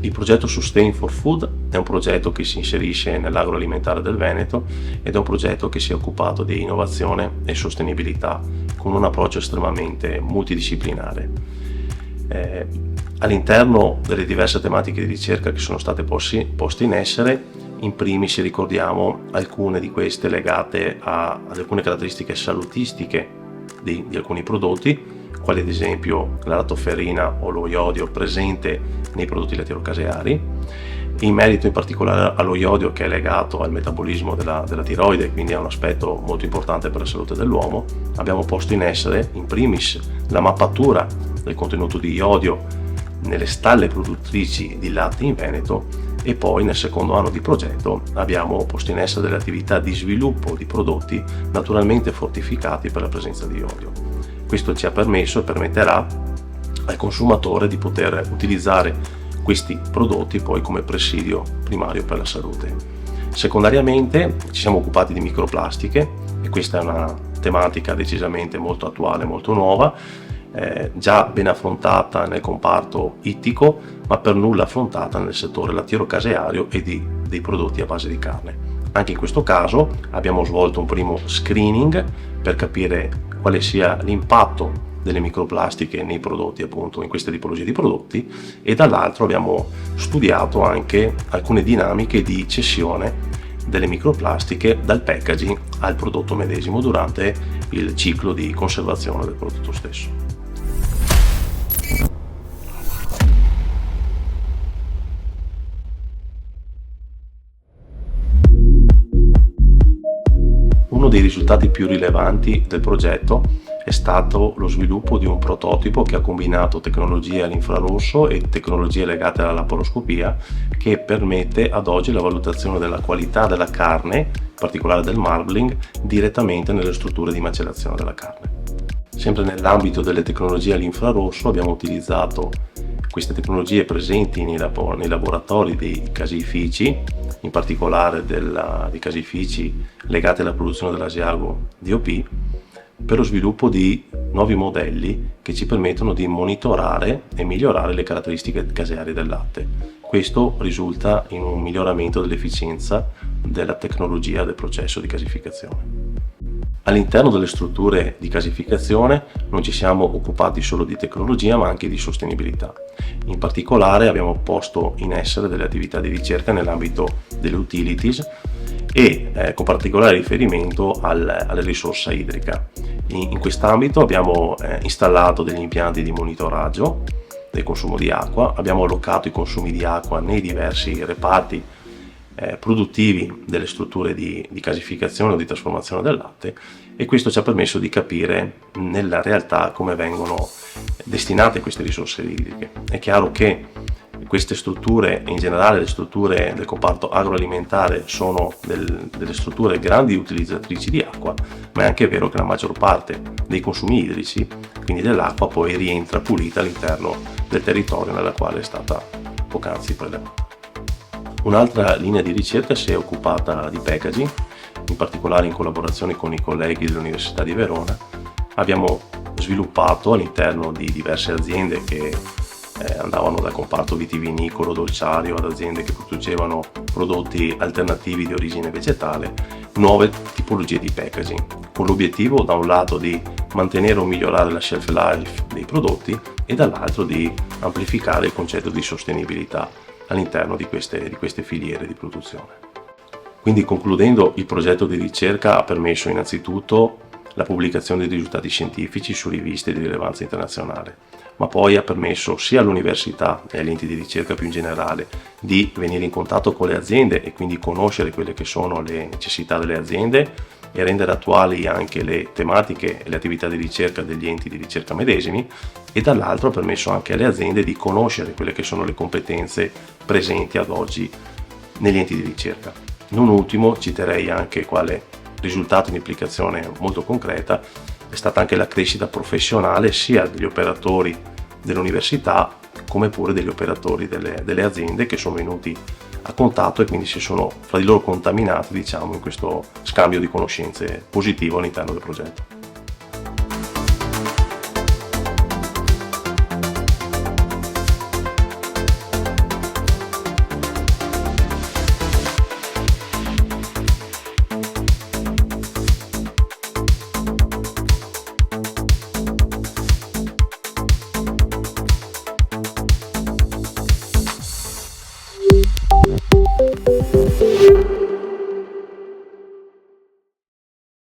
Il progetto Sustain for Food è un progetto che si inserisce nell'agroalimentare del Veneto ed è un progetto che si è occupato di innovazione e sostenibilità con un approccio estremamente multidisciplinare. All'interno delle diverse tematiche di ricerca che sono state poste in essere, in primis ricordiamo alcune di queste legate ad alcune caratteristiche salutistiche di alcuni prodotti, quali ad esempio la lattoferrina o lo iodio presente nei prodotti lattiero-caseari, in merito in particolare allo iodio, che è legato al metabolismo della tiroide, quindi è un aspetto molto importante per la salute dell'uomo. Abbiamo posto in essere in primis la mappatura del contenuto di iodio nelle stalle produttrici di latte in Veneto, e poi nel secondo anno di progetto abbiamo posto in essere delle attività di sviluppo di prodotti naturalmente fortificati per la presenza di iodio. Questo ci ha permesso e permetterà al consumatore di poter utilizzare questi prodotti poi come presidio primario per la salute. Secondariamente ci siamo occupati di microplastiche, e questa è una tematica decisamente molto attuale, molto nuova, già ben affrontata nel comparto ittico, ma per nulla affrontata nel settore lattiero-caseario e dei prodotti a base di carne. Anche in questo caso abbiamo svolto un primo screening per capire quale sia l'impatto delle microplastiche nei prodotti, appunto in queste tipologie di prodotti, e dall'altro abbiamo studiato anche alcune dinamiche di cessione delle microplastiche dal packaging al prodotto medesimo durante il ciclo di conservazione del prodotto stesso. Uno dei risultati più rilevanti del progetto è stato lo sviluppo di un prototipo che ha combinato tecnologie all'infrarosso e tecnologie legate alla laparoscopia, che permette ad oggi la valutazione della qualità della carne, in particolare del marbling, direttamente nelle strutture di macellazione della carne. Sempre nell'ambito delle tecnologie all'infrarosso abbiamo utilizzato queste tecnologie presenti nei laboratori dei caseifici, in particolare di caseifici legati alla produzione dell'Asiago DOP, per lo sviluppo di nuovi modelli che ci permettono di monitorare e migliorare le caratteristiche casearie del latte. Questo risulta in un miglioramento dell'efficienza della tecnologia del processo di casificazione. All'interno delle strutture di casificazione non ci siamo occupati solo di tecnologia, ma anche di sostenibilità. In particolare abbiamo posto in essere delle attività di ricerca nell'ambito delle utilities e con particolare riferimento alla risorsa idrica. In quest'ambito abbiamo installato degli impianti di monitoraggio del consumo di acqua, abbiamo allocato i consumi di acqua nei diversi reparti produttivi delle strutture di casificazione o di trasformazione del latte, e questo ci ha permesso di capire nella realtà come vengono destinate queste risorse idriche. È chiaro che queste strutture, in generale le strutture del comparto agroalimentare, sono delle strutture grandi utilizzatrici di acqua, ma è anche vero che la maggior parte dei consumi idrici, quindi dell'acqua, poi rientra pulita all'interno del territorio nella quale è stata poc'anzi prelevata. Un'altra linea di ricerca si è occupata di packaging, in particolare in collaborazione con i colleghi dell'Università di Verona. Abbiamo sviluppato all'interno di diverse aziende che andavano dal comparto vitivinicolo, dolciario, ad aziende che producevano prodotti alternativi di origine vegetale, nuove tipologie di packaging, con l'obiettivo da un lato di mantenere o migliorare la shelf life dei prodotti e dall'altro di amplificare il concetto di sostenibilità all'interno di queste filiere di produzione. Quindi, concludendo, il progetto di ricerca ha permesso innanzitutto la pubblicazione di risultati scientifici su riviste di rilevanza internazionale, ma poi ha permesso sia all'università e agli enti di ricerca più in generale di venire in contatto con le aziende e quindi conoscere quelle che sono le necessità delle aziende e rendere attuali anche le tematiche e le attività di ricerca degli enti di ricerca medesimi, e dall'altro ha permesso anche alle aziende di conoscere quelle che sono le competenze presenti ad oggi negli enti di ricerca. Non ultimo citerei anche quale risultato in implicazione molto concreta è stata anche la crescita professionale sia degli operatori dell'università come pure degli operatori delle aziende, che sono venuti a contatto e quindi si sono fra di loro contaminati, diciamo, in questo scambio di conoscenze positivo all'interno del progetto.